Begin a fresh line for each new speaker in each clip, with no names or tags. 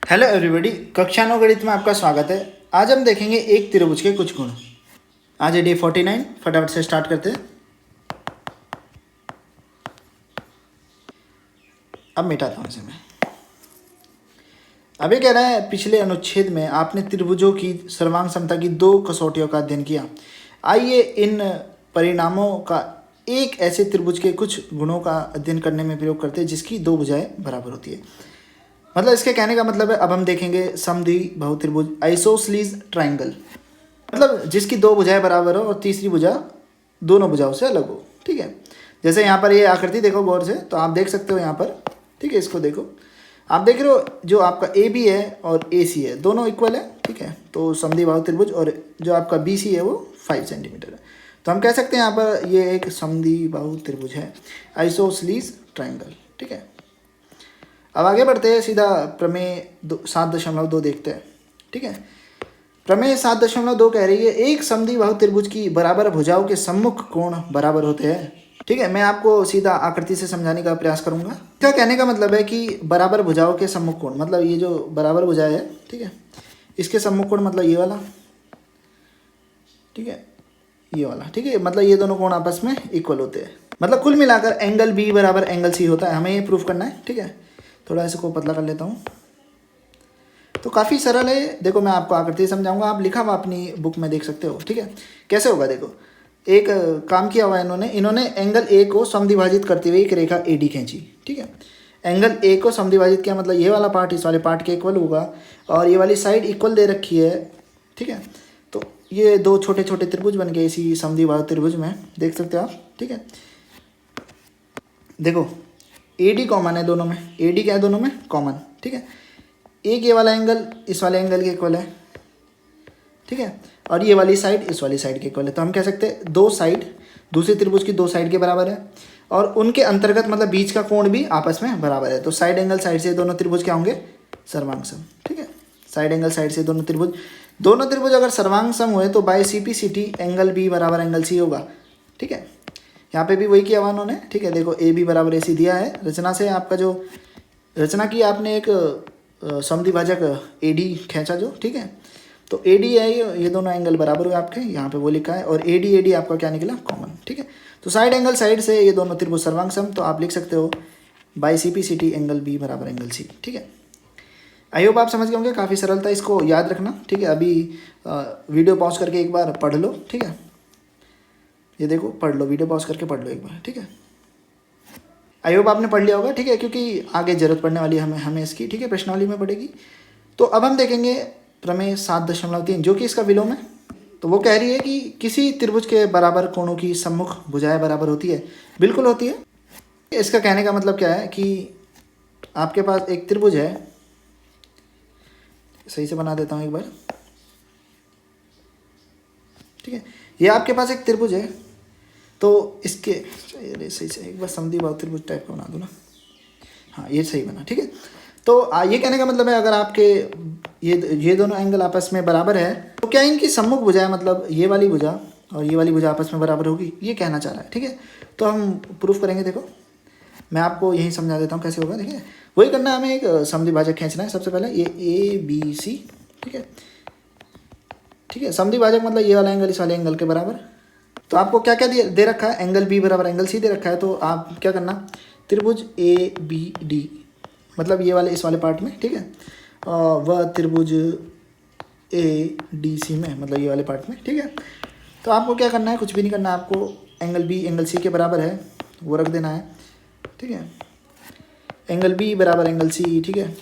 Hello everybody, कक्षा 9 गणित में आपका स्वागत है। आज हम देखेंगे एक त्रिभुज के कुछ गुण। आज है डे 49। फटाफट से स्टार्ट करते हैं। अब मिटाता हूँ इसे मैं। अब ये कह रहा है, पिछले अनुच्छेद में आपने त्रिभुजों की सर्वांग समता की 2 कसौटियों का अध्ययन किया। आइए इन परिणामों का एक ऐसे त्रिभुज के कुछ गुणों का अध्ययन करने में प्रयोग करते हैं जिसकी 2 भुजाएं बराबर होती है। मतलब इसके कहने का मतलब है, अब हम देखेंगे समद्विबाहु त्रिभुज, आइसोसेलेस ट्राइंगल, मतलब जिसकी 2 भुजाएं बराबर हो और तीसरी भुजा दोनों भुजाओं से अलग हो। ठीक है, जैसे यहाँ पर ये आकृति देखो गौर से, तो आप देख सकते हो यहाँ पर। ठीक है, इसको देखो, आप देख रहे हो जो आपका ए बी है और ए सी है दोनों इक्वल है। ठीक है, तो समद्विबाहु त्रिभुज, और जो आपका बी सी है वो 5 सेंटीमीटर है। तो हम कह सकते हैं यहाँ पर ये एक समद्विबाहु त्रिभुज है, आइसोसेलेस ट्राइंगल। ठीक है, अब आगे बढ़ते हैं, सीधा प्रमेय 7.2 देखते हैं। ठीक है, प्रमेय 7.2 कह रही है, एक समद्विबाहु त्रिभुज की बराबर भुजाओं के सम्मुख कोण बराबर होते हैं। ठीक है, मैं आपको सीधा आकृति से समझाने का प्रयास करूंगा। इसका कहने का मतलब है कि बराबर भुजाओं के सम्मुख कोण, मतलब ये जो बराबर भुजा है, ठीक है, इसके सम्मुख कोण मतलब ये वाला, ठीक है, ये वाला। ठीक है, मतलब ये दोनों कोण आपस में इक्वल होते हैं। मतलब कुल मिलाकर एंगल बी बराबर एंगल सी होता है, हमें ये प्रूफ करना है। ठीक है, थोड़ा इसको पतला कर लेता हूँ। तो काफ़ी सरल है, देखो मैं आपको आकृति समझाऊंगा, आप लिखा हुआ अपनी बुक में देख सकते हो। ठीक है, कैसे होगा देखो, एक काम किया हुआ है इन्होंने एंगल ए को समद्विभाजित करते हुए एक रेखा ए डी खींची। ठीक है, एंगल ए को समद्विभाजित किया, मतलब ये वाला पार्ट इस वाले पार्ट के इक्वल होगा और ये वाली साइड इक्वल दे रखी है। ठीक है, तो ये 2 छोटे छोटे त्रिभुज बन गए इसी समद्विबाहु त्रिभुज में, देख सकते हो आप। ठीक है, देखो ए डी कॉमन है दोनों में, ए डी क्या है दोनों में कॉमन। ठीक है, एक ये वाला एंगल इस वाले एंगल के इक्वल है। ठीक है, और ये वाली साइड इस वाली साइड के इक्वल है। तो हम कह सकते हैं 2 साइड दूसरे त्रिभुज की 2 साइड के बराबर है और उनके अंतर्गत मतलब बीच का कोण भी आपस में बराबर है। तो साइड एंगल साइड से दोनों त्रिभुज क्या होंगे, सर्वांग सम। ठीक है, साइड एंगल साइड से दोनों त्रिभुज अगर सर्वांग सम हुए तो by C P C T angle B बराबर एंगल सी होगा। ठीक है, यहाँ पे भी वही किया हुआ उन्होंने। ठीक है, देखो ए बी बराबर ए सी दिया है, रचना से आपका जो रचना की आपने एक समद्विभाजक ए डी खींचा जो। ठीक है, तो ए डी है, ये दोनों एंगल बराबर हुए आपके, यहाँ पे वो लिखा है, और ए डी आपका क्या निकला, कॉमन। ठीक है, तो साइड एंगल साइड से ये दोनों त्रिभुज सर्वांग सम, तो आप लिख सकते हो by C P C T angle B बराबर एंगल सी। ठीक है, आई होप आप समझ गए होंगे, काफ़ी सरल था, इसको याद रखना। ठीक है, अभी वीडियो पॉज करके एक बार पढ़ लो। ठीक है, ये देखो पढ़ लो, वीडियो पॉज करके पढ़ लो एक बार। ठीक है, आई होप आपने पढ़ लिया होगा। ठीक है, क्योंकि आगे जरूरत पड़ने वाली है हमें इसकी। ठीक है, प्रश्नावली में पड़ेगी। तो अब हम देखेंगे प्रमेय 7.3 जो कि इसका विलोम है। तो वो कह रही है कि किसी त्रिभुज के बराबर कोणों की सम्मुख भुजाएं बराबर होती है। बिल्कुल होती है। इसका कहने का मतलब क्या है कि आपके पास एक त्रिभुज है, सही से बना देता हूँ एक बार। ठीक है, ये आपके पास एक त्रिभुज है, तो इसके सही से एक बार समद्विबाहु त्रिभुज टाइप का बना दो ना। हाँ, ये सही बना। ठीक है, तो ये कहने का मतलब है, अगर आपके ये दोनों एंगल आपस में बराबर है तो क्या इनकी सम्मुख भुजाएं, मतलब ये वाली भुजा और ये वाली भुजा आपस में बराबर होगी, ये कहना चाह रहा है। ठीक है, तो हम प्रूफ करेंगे। देखो मैं आपको यही समझा देता हूँ कैसे होगा। देखिए, वही करना है, हमें एक समद्विभाजक खींचना है। सबसे पहले ये ए बी सी। ठीक है, ठीक है, समद्विभाजक मतलब ये वाला एंगल इस वाले एंगल के बराबर। तो आपको क्या क्या दे रखा है, एंगल बी बराबर एंगल सी दे रखा है। तो आप क्या करना, त्रिभुज ए बी डी, मतलब ये वाले इस वाले पार्ट में। ठीक है, वह त्रिभुज ए डी सी में, मतलब ये वाले पार्ट में। ठीक है, तो आपको क्या करना है, कुछ भी नहीं करना, आपको एंगल बी एंगल सी के बराबर है वो रख देना है। ठीक है, एंगल बी बराबर एंगल सी। ठीक है,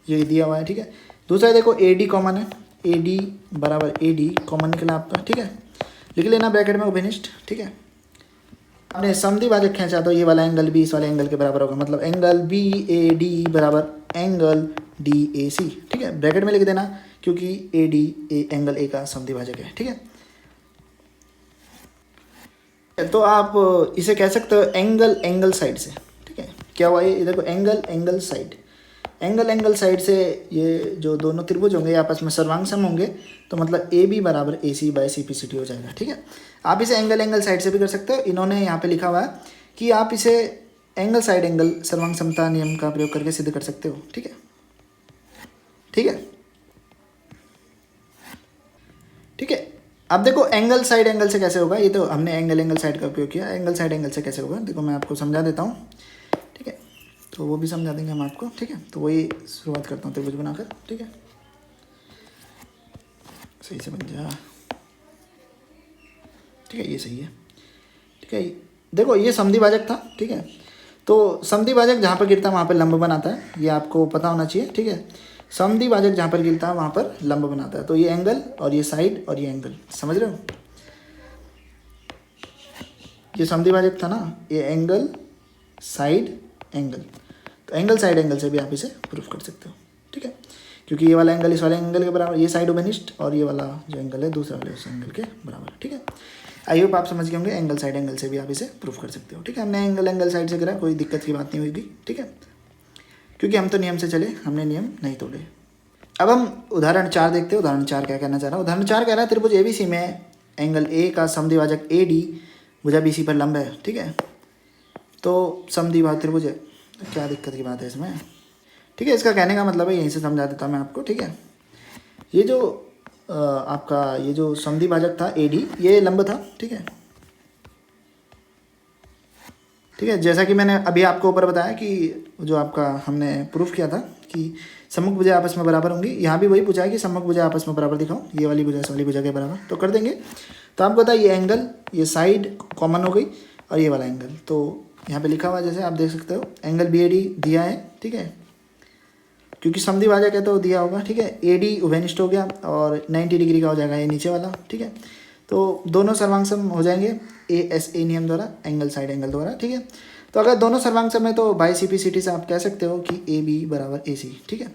ये दिया हुआ है। ठीक है, दूसरा देखो ए डी कॉमन है, ए डी बराबर ए डी कॉमन निकला आपका। ठीक है, लिख लेना ब्रैकेट में ओबेनिस्ट। ठीक है, आपने समद्विभाजक खींचा तो ये वाला एंगल बी इस वाले एंगल के बराबर होगा, मतलब एंगल बी ए डी बराबर एंगल डी ए सी। ठीक है, ब्रैकेट में लिख देना क्योंकि ए डी एंगल ए का समद्विभाजक है। ठीक है, तो आप इसे कह सकते हो एंगल साइड से। ठीक है, क्या हुआ ये देखो, एंगल साइड से ये जो दोनों त्रिभुज होंगे आपस में सर्वांग सम होंगे, तो मतलब ए बी बराबर A C by C P C T हो जाएगा। ठीक है, आप इसे एंगल साइड से भी कर सकते हो। इन्होंने यहाँ पे लिखा हुआ है कि आप इसे एंगल साइड एंगल सर्वांग समता नियम का प्रयोग करके सिद्ध कर सकते हो। ठीक है, ठीक है। ठीक है, अब देखो एंगल साइड एंगल से कैसे होगा, ये तो हमने एंगल साइड का उपयोग किया, एंगल साइड एंगल से कैसे होगा देखो मैं आपको समझा देता हूँ। ठीक है, तो वो भी समझा देंगे हम आपको। ठीक है, तो वही शुरुआत करता हूँ त्रिभुज बनाकर। ठीक है, सही से बन जा। ठीक है, ये सही है। ठीक है, देखो ये समद्विभाजक था। ठीक है, तो समद्विभाजक जहाँ पर गिरता है वहाँ पर लंब बनाता है, ये आपको पता होना चाहिए। ठीक है, समद्विभाजक जहाँ पर गिरता है वहाँ पर लंब बनाता है। तो ये एंगल और ये साइड और ये एंगल, समझ रहे हो? ये समद्विभाजक था ना, ये एंगल साइड एंगल, तो एंगल साइड एंगल से भी आप इसे प्रूफ कर सकते हो। ठीक है, क्योंकि ये वाला एंगल इस वाले एंगल के बराबर, ये साइड ओबेनिस्ट, और ये वाला जो एंगल है दूसरा वाले उस एंगल के बराबर। ठीक है, आई होप आप समझ गए होंगे, एंगल साइड एंगल से भी आप इसे प्रूफ कर सकते हो। ठीक है, हमने एंगल साइड से करा, कोई दिक्कत की बात नहीं हुई। ठीक है, क्योंकि हम तो नियम से चले, हमने नियम नहीं तोड़े। अब हम उदाहरण 4 देखते हैं। उदाहरण 4 क्या कहना चाह रहा है? उदाहरण 4 कह रहा है त्रिभुज एबीसी में एंगल ए का समद्विभाजक ए डी भुजा बीसी पर लंब है। ठीक है, तो समद्विभाजक त्रिभुज है, तो क्या दिक्कत की बात है इसमें? ठीक है, इसका कहने का मतलब है, यहीं से समझा देता हूँ मैं आपको। ठीक है, ये जो आपका ये जो समद्विभाजक था ए डी, ये लंब था। ठीक है, ठीक है, जैसा कि मैंने अभी आपको ऊपर बताया कि जो आपका हमने प्रूफ किया था कि सम्मुख भुजा आपस में बराबर होंगी, यहाँ भी वही पूछा है कि सम्मुख भुजा आपस में बराबर दिखाओ, ये वाली भुजा इस वाली भुजा के बराबर, तो कर देंगे। तो आपको पता है ये एंगल, ये साइड कॉमन हो गई, और ये वाला एंगल तो यहाँ पे लिखा हुआ है, जैसे आप देख सकते हो एंगल बी ए डी दिया है। ठीक है, क्योंकि समद्विभाजक है तो दिया होगा। ठीक है, ए डी उभयनिष्ठ हो गया और 90 डिग्री का हो जाएगा ये नीचे वाला। ठीक है, तो दोनों सर्वांग हो जाएंगे ए एस ए नियम द्वारा, एंगल साइड एंगल द्वारा। ठीक है, तो अगर दोनों सर्वांग है तो by C P C T से आप कह सकते हो कि ए बी बराबर ए सी। ठीक है,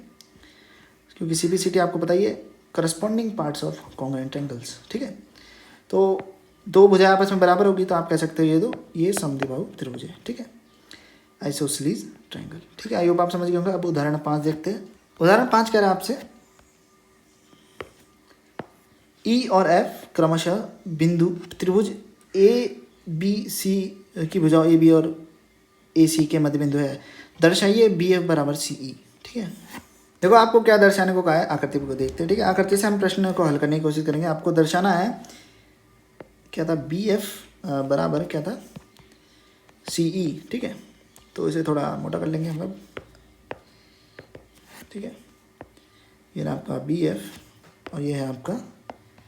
क्योंकि सी पी सी टी आपको बताइए corresponding parts of congruent angles. ठीक है, तो दो भुजाएं आपस में बराबर होगी तो आप कह सकते हो ये समद्विबाहु त्रिभुज है। ठीक है, आइसोसेलेस ट्रायंगल। ठीक है, आई होप आप समझ गए होंगे। अब उदाहरण 5 देखते हैं। उदाहरण 5 कह रहा है आपसे ई और एफ क्रमशः बिंदु त्रिभुज ए बी सी की भुजाओं ए बी और ए सी के मध्य बिंदु है, दर्शाइए बी एफ बराबर सी ई। ठीक है, देखो आपको क्या दर्शाने को कहा है, आकृति को देखते हैं। ठीक है, आकृति से हम प्रश्न को हल करने की कोशिश करेंगे। आपको दर्शाना है क्या था, बी एफ बराबर क्या था, सी ई। ठीक है, तो इसे थोड़ा मोटा कर लेंगे हम लोग। ठीक है, ये रहा आपका बी एफ और ये है आपका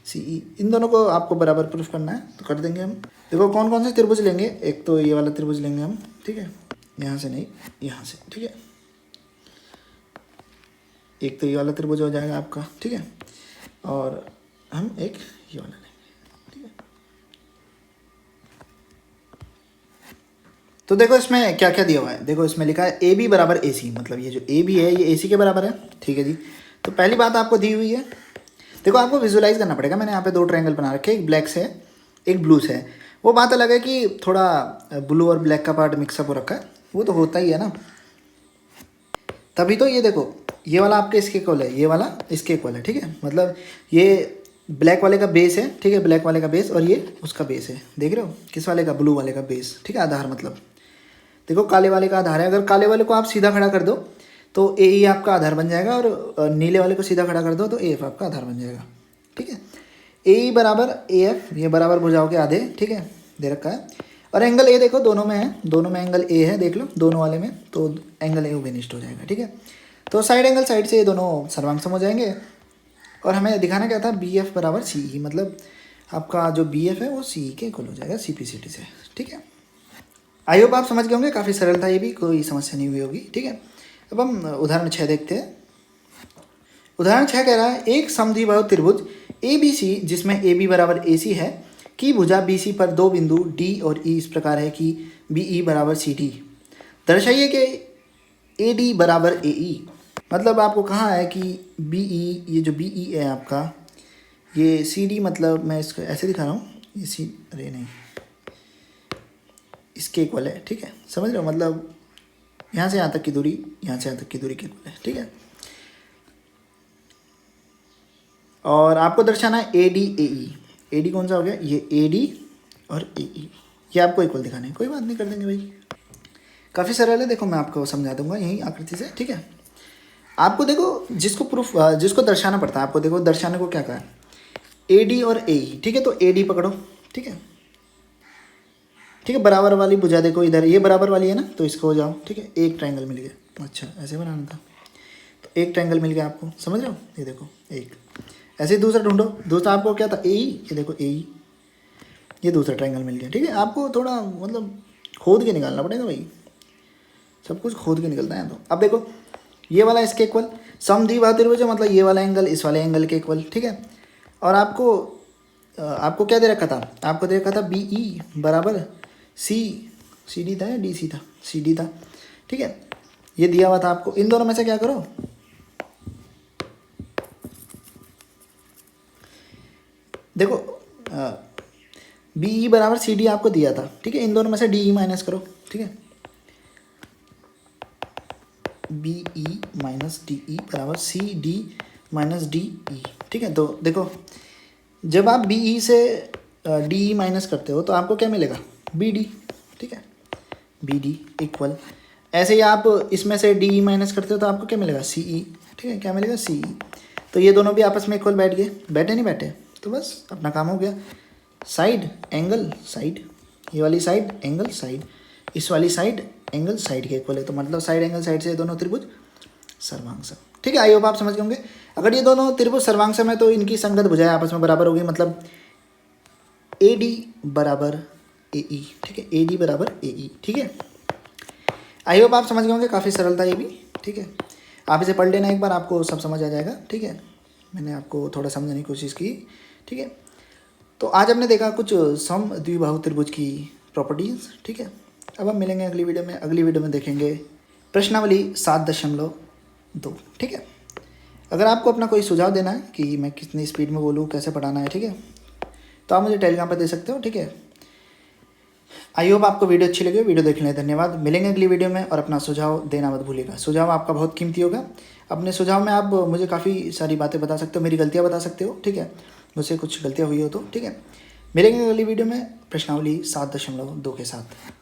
सी ई, इन दोनों को आपको बराबर प्रूफ करना है, तो कर देंगे हम। देखो कौन कौन से त्रिभुज लेंगे, एक तो ये वाला त्रिभुज लेंगे हम। ठीक है, यहाँ से नहीं, यहाँ से। ठीक है, एक तो ये वाला त्रिभुज हो जाएगा आपका। ठीक है, और हम एक ये वाला लेंगे। ठीक है, तो देखो इसमें क्या क्या दिया हुआ है। देखो इसमें लिखा है ए बी बराबर ए सी, मतलब ये जो ए बी है ये ए सी के बराबर है। ठीक है जी, तो पहली बात आपको दी हुई है। देखो आपको विजुलाइज करना पड़ेगा। मैंने यहाँ पे 2 ट्रायंगल बना रखे हैं, एक ब्लैक से एक ब्लू से। वो बात अलग है कि थोड़ा ब्लू और ब्लैक का पार्ट मिक्सअप हो रखा है, वो तो होता ही है ना, तभी तो ये देखो ये वाला आपके इसके इक्वल है, ये वाला इसके इक्वल है। ठीक है, मतलब ये ब्लैक वाले का बेस है। ठीक है, ब्लैक वाले का बेस, और ये उसका बेस है। देख रहे हो किस वाले का, ब्लू वाले का बेस। ठीक है, आधार मतलब देखो काले वाले का आधार है। अगर काले वाले को आप सीधा खड़ा कर दो तो ए ई आपका आधार बन जाएगा, और नीले वाले को सीधा खड़ा कर दो तो ए एफ आपका आधार बन जाएगा। ठीक है, ए ई बराबर ए एफ, ये बराबर भुजाओं के आधे। ठीक है, दे रखा है, और एंगल ए देखो दोनों में है, दोनों में एंगल ए है, देख लो दोनों वाले में, तो एंगल ए उभयनिष्ठ हो जाएगा। ठीक है, तो साइड एंगल साइड से ये दोनों सर्वांग हो जाएंगे, और हमें दिखाना क्या था, बी एफ बराबर सी ई, मतलब आपका जो बी एफ है वो सी ई के इक्वल हो जाएगा सी पी सी टी से। ठीक है, आई होप आप समझ गए होंगे, काफ़ी सरल था ये भी, कोई समस्या नहीं हुई होगी। ठीक है, अब हम उदाहरण 6 देखते हैं। उदाहरण 6 कह रहा है एक समद्विबाहु त्रिभुज ए बी सी जिसमें ए बी बराबर ए सी है की भुजा बी सी पर 2 बिंदु डी और ई इस प्रकार है कि बी ई बराबर सी डी, दर्शाइए कि ए डी बराबर ए ई। मतलब आपको कहा है कि बी ई, ये जो बी ई है आपका, ये सी डी, मतलब मैं इसको ऐसे दिखा रहा हूँ, ये सी, अरे नहीं, इसके इक्वल है। ठीक है, समझ रहे हो, मतलब यहाँ से यहाँ तक की दूरी, यहाँ से यहाँ तक की दूरी के इक्वल है। ठीक है, और आपको दर्शाना है A D A E. A D कौन सा हो गया, ये ए डी और ए ई, ये आपको इक्वल दिखाने हैं। कोई बात नहीं, कर देंगे भाई, काफ़ी सरल है। देखो मैं आपको समझा दूंगा यही आकृति से। ठीक है, आपको देखो जिसको दर्शाना पड़ता है, आपको देखो दर्शाने को क्या कहा है, ए डी और ए ई, ठीक है। तो ए डी पकड़ो, ठीक है, ठीक है। बराबर वाली भुजा देखो इधर, ये बराबर वाली है ना, तो इसको हो जाओ, ठीक है। एक ट्रायंगल मिल गया, अच्छा ऐसे बनाना था, तो एक ट्रायंगल मिल गया आपको, समझ रहे हो, ये देखो एक। ऐसे ही दूसरा ढूंढो, दूसरा आपको क्या था, ए ई, ये देखो ए ई, ये दूसरा ट्रायंगल मिल गया, ठीक है। आपको थोड़ा मतलब खोद के निकालना पड़ेगा भाई, सब कुछ खोद के निकलता है। तो अब देखो ये वाला इसके इक्वल, समद्विबाहु त्रिभुज मतलब ये वाला एंगल इस वाले एंगल के इक्वल, ठीक है। और आपको क्या दे रखा था, आपको दे रखा था बी ई बराबर सी डी था या डी सी था, सी डी था, ठीक है। ये दिया हुआ था आपको, इन दोनों में से क्या करो, देखो बी ई बराबर सी डी आपको दिया था, ठीक है। इन दोनों में से डी ई माइनस करो, ठीक है। B E minus D E बराबर C D minus D E, ठीक है। तो देखो जब आप बी ई से डी ई माइनस करते हो तो आपको क्या मिलेगा, बी डी, ठीक है, बी डी इक्वल। ऐसे ही आप इसमें से डी ई माइनस करते हो तो आपको क्या मिलेगा, सी ई, ठीक है, क्या मिलेगा, सी ई। तो ये दोनों भी आपस में इक्वल बैठ गए, बैठे नहीं बैठे, तो बस अपना काम हो गया। साइड एंगल साइड, ये वाली साइड एंगल साइड, इस वाली साइड एंगल साइड के इक्वल है, तो मतलब साइड एंगल साइड से ये दोनों त्रिभुज सर्वांगसम, ठीक है। आई होप आप समझ गए होंगे। अगर ये दोनों त्रिभुज सर्वांगसम है तो इनकी संगत भुजाएं आपस में बराबर होगी, मतलब ए डी बराबर ए ई, ठीक है, ए डी बराबर ए ई, ठीक है। आई होप आप समझ गए होंगे, काफ़ी सरल था ये भी, ठीक है। आप इसे पढ़ लेना एक बार, आपको सब समझ आ जाएगा, ठीक है। मैंने आपको थोड़ा समझाने की कोशिश की, ठीक है। तो आज हमने देखा कुछ समद्विबाहु त्रिभुज की प्रॉपर्टीज़, ठीक है। अब हम मिलेंगे अगली वीडियो में, अगली वीडियो में देखेंगे प्रश्नावली 7.2, ठीक है। अगर आपको अपना कोई सुझाव देना है कि मैं कितनी स्पीड में बोलूँ, कैसे पढ़ाना है, ठीक है, तो आप मुझे टेलीग्राम पर दे सकते हो, ठीक है। आई होप आपको वीडियो अच्छी लगी, वीडियो देखने के लिए धन्यवाद। मिलेंगे अगली वीडियो में, और अपना सुझाव देना मत भूलिएगा, सुझाव आपका बहुत कीमती होगा। अपने सुझाव में आप मुझे काफ़ी सारी बातें बता सकते हो, मेरी गलतियाँ बता सकते हो, ठीक है, मुझसे कुछ गलतियाँ हुई हो तो, ठीक है। मिलेंगे अगली वीडियो में प्रश्नावली 7.2 के साथ।